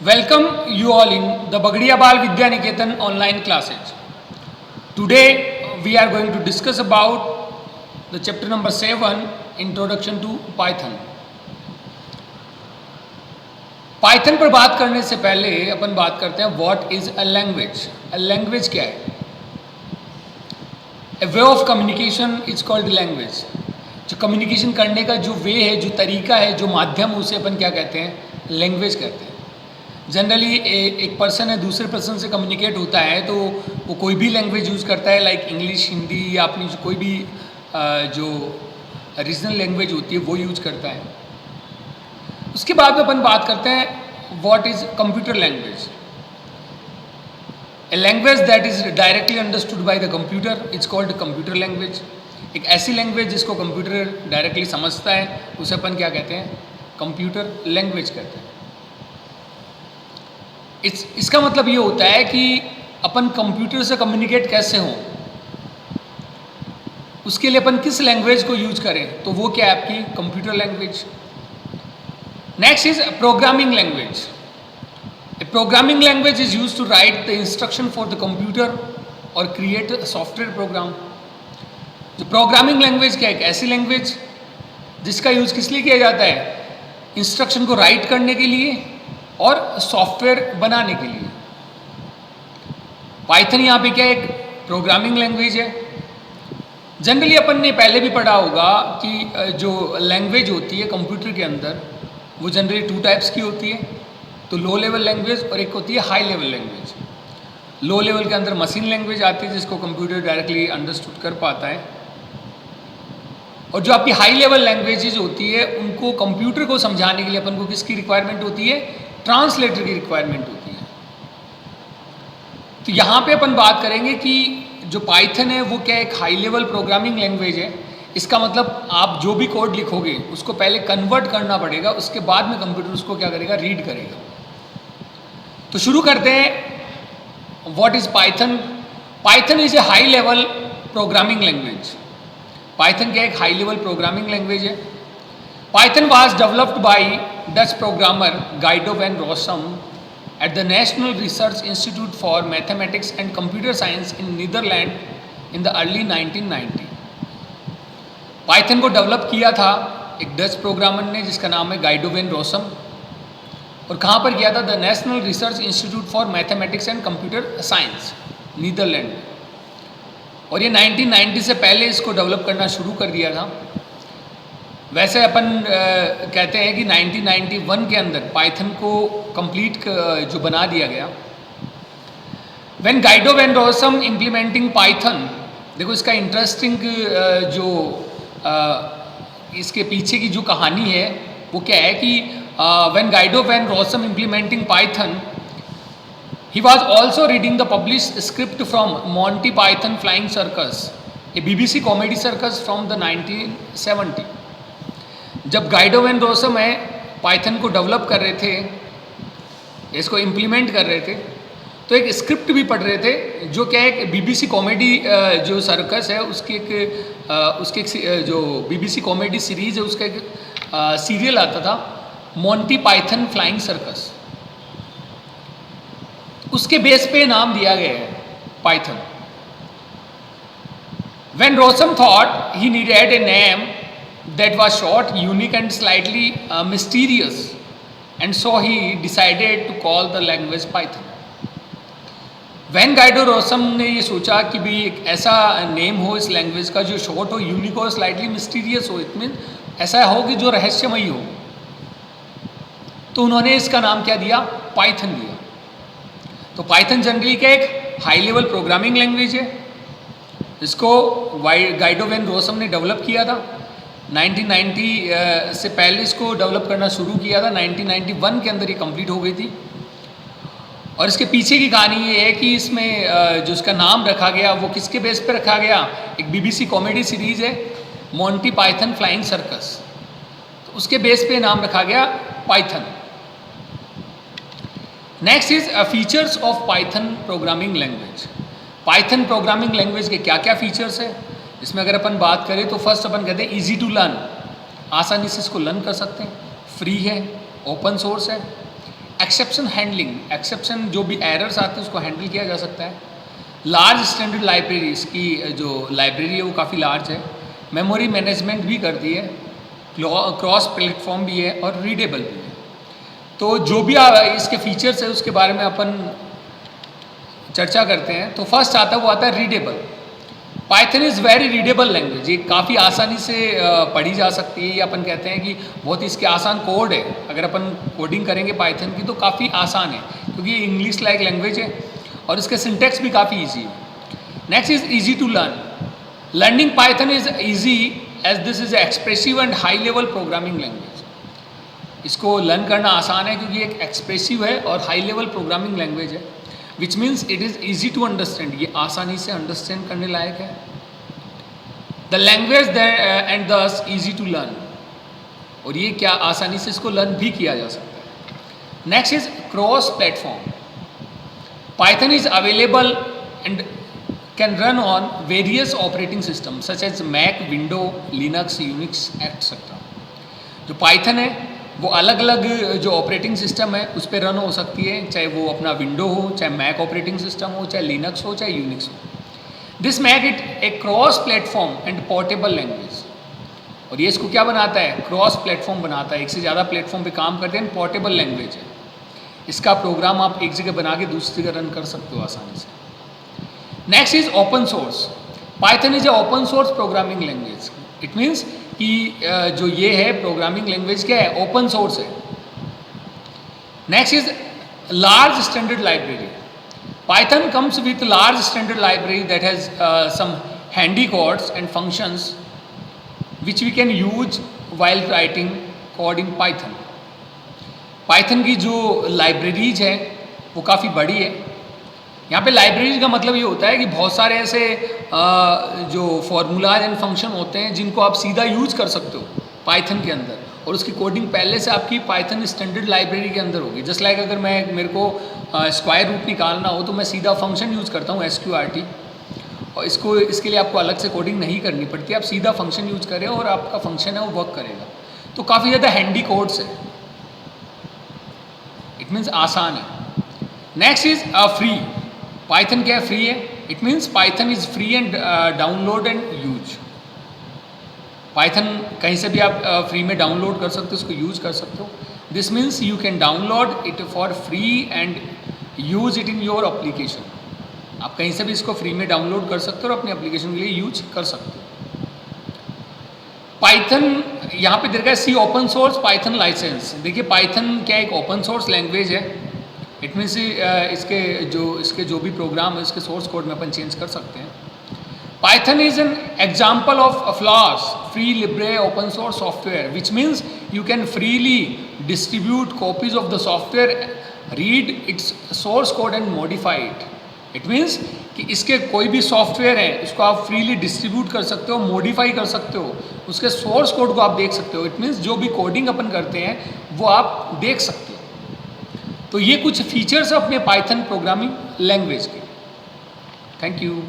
Welcome you all in the Bagdiya Bal Vidya Niketan online classes. Today we are going to discuss about the chapter number 7, Introduction to Python. Python पर बात करने से पहले अपन बात करते हैं what is a language. A language क्या है? A way of communication is called language. जो कम्युनिकेशन करने का जो वे है, जो तरीका है, जो माध्यम, उसे अपन क्या कहते हैं? लैंग्वेज कहते हैं. जनरली एक पर्सन है दूसरे पर्सन से कम्युनिकेट होता है तो वो कोई भी लैंग्वेज यूज़ करता है, लाइक इंग्लिश, हिंदी या अपनी कोई भी जो रीजनल लैंग्वेज होती है वो यूज करता है. उसके बाद में अपन बात करते हैं what is computer language. A language that is directly understood by the computer it's called computer language. एक ऐसी लैंग्वेज जिसको कंप्यूटर डायरेक्टली समझता है उसे अपन क्या कहते हैं? कंप्यूटर लैंग्वेज कहते हैं. इसका मतलब ये होता है कि अपन कंप्यूटर से कम्युनिकेट कैसे हों, उसके लिए अपन किस लैंग्वेज को यूज करें, तो वो क्या है? आपकी computer language. Next is programming language. A programming language is use to write the instruction for the computer और क्रिएट सॉफ्टवेयर प्रोग्राम. जो प्रोग्रामिंग लैंग्वेज क्या है? एक ऐसी लैंग्वेज जिसका यूज किस लिए किया जाता है? इंस्ट्रक्शन को राइट करने के लिए और सॉफ्टवेयर बनाने के लिए. पाइथन यहाँ पे क्या है? एक प्रोग्रामिंग लैंग्वेज है. जनरली अपन ने पहले भी पढ़ा होगा कि जो लैंग्वेज होती है कंप्यूटर के अंदर वो जनरली 2 टाइप्स की होती है. तो लो लेवल लैंग्वेज और एक होती है high level language. Low level के अंदर मशीन लैंग्वेज आती है जिसको कंप्यूटर डायरेक्टली अंडरस्टूड कर पाता है. और जो आपकी हाई लेवल लैंग्वेजेज होती है उनको कंप्यूटर को समझाने के लिए अपन को किसकी रिक्वायरमेंट होती है? ट्रांसलेटर की रिक्वायरमेंट होती है. तो यहाँ पे अपन बात करेंगे कि जो पाइथन है वो क्या एक हाई लेवल प्रोग्रामिंग लैंग्वेज है. इसका मतलब आप जो भी कोड लिखोगे उसको पहले कन्वर्ट करना पड़ेगा, उसके बाद में कंप्यूटर उसको क्या करेगा? रीड करेगा. तो शुरू करते हैं. What is Python? Python is a high level programming language. Python क्या एक हाई लेवल प्रोग्रामिंग लैंग्वेज है. Python was developed by Dutch programmer Guido van Rossum at the National Research Institute for Mathematics and Computer Science in Netherlands in the early 1990. Python को develop किया था एक Dutch programmer ने जिसका नाम है Guido when Rossum. और कहाँ पर किया था? The national research institute for mathematics and computer science, Netherlands. और ये 1990 से पहले इसको डेवलप करना शुरू कर दिया था. वैसे अपन कहते हैं कि 1991 के अंदर पाइथन को कंप्लीट जो बना दिया गया. When Guido when Rossum implementing Python, देखो इसका इंटरेस्टिंग जो इसके पीछे की जो कहानी है वो क्या है कि when Guido when Rossum implementing Python he was also reading the published script from Monty Python flying circus, A BBC comedy circus from the 1970. जब गाइडो वेन रोसम है पाइथन को डेवलप कर रहे थे, इसको इम्प्लीमेंट कर रहे थे, तो एक स्क्रिप्ट भी पढ़ रहे थे जो क्या है एक बीबीसी कॉमेडी जो सर्कस है उसकी एक जो बीबीसी कॉमेडी सीरीज है उसका एक सीरियल आता था मॉन्टी पाइथन फ्लाइंग सर्कस. उसके बेस पे नाम दिया गया है Python. When Rossum thought he needed a name that was short, unique and slightly mysterious, and so he decided to call the language Python. When Guido Rossum ने ये सोचा कि भी एक ऐसा नेम हो इस लैंग्वेज का जो शॉर्ट हो, यूनिक हो, स्लाइटली मिस्टीरियस हो, इट मीन ऐसा हो कि जो रहस्यमयी हो, तो उन्होंने इसका नाम क्या दिया? पाइथन दिया. तो पाइथन जनरली क्या एक हाई लेवल प्रोग्रामिंग लैंग्वेज है इसको गाइडो वेन रोसम ने डेवलप किया था. 1990 से पहले इसको डेवलप करना शुरू किया था. 1991 के अंदर ये कंप्लीट हो गई थी. और इसके पीछे की कहानी ये है कि इसमें जो इसका नाम रखा गया वो किसके बेस पे रखा गया? एक बीबीसी कॉमेडी सीरीज है मॉन्टी पाइथन फ्लाइंग सर्कस, तो उसके बेस पे नाम रखा गया Python. Next is features of Python programming language. Python programming language के क्या क्या फीचर्स है? इसमें अगर अपन बात करें तो फर्स्ट अपन कहते हैं इजी टू लर्न, आसानी से इसको लर्न कर सकते हैं, फ्री है, ओपन सोर्स है, एक्सेप्शन हैंडलिंग, एक्सेप्शन जो भी एरर्स आते हैं उसको हैंडल किया जा सकता है। लार्ज स्टैंडर्ड लाइब्रेरी, इसकी जो लाइब्रेरी है वो काफ़ी लार्ज है। मेमोरी मैनेजमेंट भी करती है, क्रॉस प्लेटफॉर्म भी है और रीडेबल भी है। तो जो भी इसके फीचर्स है उसके बारे में अपन चर्चा करते हैं। तो फर्स्ट आता है वो आता है readable. Python is very readable language, ये काफ़ी आसानी से पढ़ी जा सकती है। ये अपन कहते हैं कि बहुत ही इसके आसान कोड है। अगर अपन कोडिंग करेंगे पाइथन की तो काफ़ी आसान है, क्योंकि ये इंग्लिश लाइक लैंग्वेज है और इसके सिंटेक्स भी काफ़ी ईजी है। Next is easy to learn. Learning Python is easy as this is expressive and high level programming language. इसको लर्न करना आसान है क्योंकि एक एक्सप्रेसिव है और हाई लेवल प्रोग्रामिंग लैंग्वेज है, which means it is easy to understand, ये आसानी से अंडरस्टैंड करने लायक है। The language and this easy to learn, और ये क्या आसानी से इसको लर्न भी किया जा सकता है। Next is cross platform. Python is available and can run on various operating system such as Mac, window, Linux, Unix etcetera. जो पाइथन है वो अलग अलग जो ऑपरेटिंग सिस्टम है उस पर रन हो सकती है, चाहे वो अपना विंडो हो, चाहे मैक ऑपरेटिंग सिस्टम हो, चाहे लिनक्स हो, चाहे यूनिक्स हो। This make it a cross platform and portable language. और ये इसको क्या बनाता है, क्रॉस प्लेटफॉर्म बनाता है, एक से ज़्यादा प्लेटफॉर्म पे काम करते हैं, पोर्टेबल लैंग्वेज है। इसका प्रोग्राम आप एक जगह बना के दूसरी जगह रन कर सकते हो आसानी से। Next is open source. Python is a open source programming language. It means कि जो ये है प्रोग्रामिंग लैंग्वेज क्या है, ओपन सोर्स है। Next is large standard library. Python comes with large standard library that has some handy codes and functions which we can use while writing code in Python. Python की जो libraries है वो काफ़ी बड़ी है। यहाँ पे लाइब्रेरीज का मतलब ये होता है कि बहुत सारे ऐसे जो फॉर्मूलाज एंड फंक्शन होते हैं जिनको आप सीधा यूज कर सकते हो पाइथन के अंदर, और उसकी कोडिंग पहले से आपकी पाइथन स्टैंडर्ड लाइब्रेरी के अंदर होगी। जस्ट लाइक अगर मेरे को स्क्वायर रूट निकालना हो तो मैं सीधा फंक्शन यूज़ करता हूँ SQRT, और इसके लिए आपको अलग से कोडिंग नहीं करनी पड़ती, आप सीधा फंक्शन यूज़ करें और आपका फंक्शन है वो वर्क करेगा। तो काफ़ी ज़्यादा हैंडी कोड्स है, इट मीन्स आसान है। Next is free. पाइथन क्या है, फ्री है। It means Python is free and download and use. Python कहीं से भी आप फ्री में डाउनलोड कर सकते हो, उसको यूज कर सकते हो। This means you can download it for free and use it in your application. आप कहीं से भी इसको फ्री में डाउनलोड कर सकते हो और अपने एप्लीकेशन के लिए यूज कर सकते हो। पाइथन यहाँ पे देखा है सी ओपन सोर्स पाइथन लाइसेंस। देखिए पाइथन क्या एक ओपन सोर्स लैंग्वेज है। इट मीन्स इसके जो भी प्रोग्राम है उसके सोर्स कोड में अपन चेंज कर सकते हैं। Python is an example of a FLOSS, free libre open source software, which means you can freely distribute copies of the software, read its source code and modify it. It means कि इसके कोई भी software है उसको आप freely distribute कर सकते हो, मॉडिफाई कर सकते हो, उसके सोर्स कोड को आप देख सकते हो। इट मीन्स जो भी कोडिंग अपन करते हैं वो आप देख सकते हो। तो ये कुछ फीचर्स अपने पाइथन प्रोग्रामिंग लैंग्वेज के। Thank you.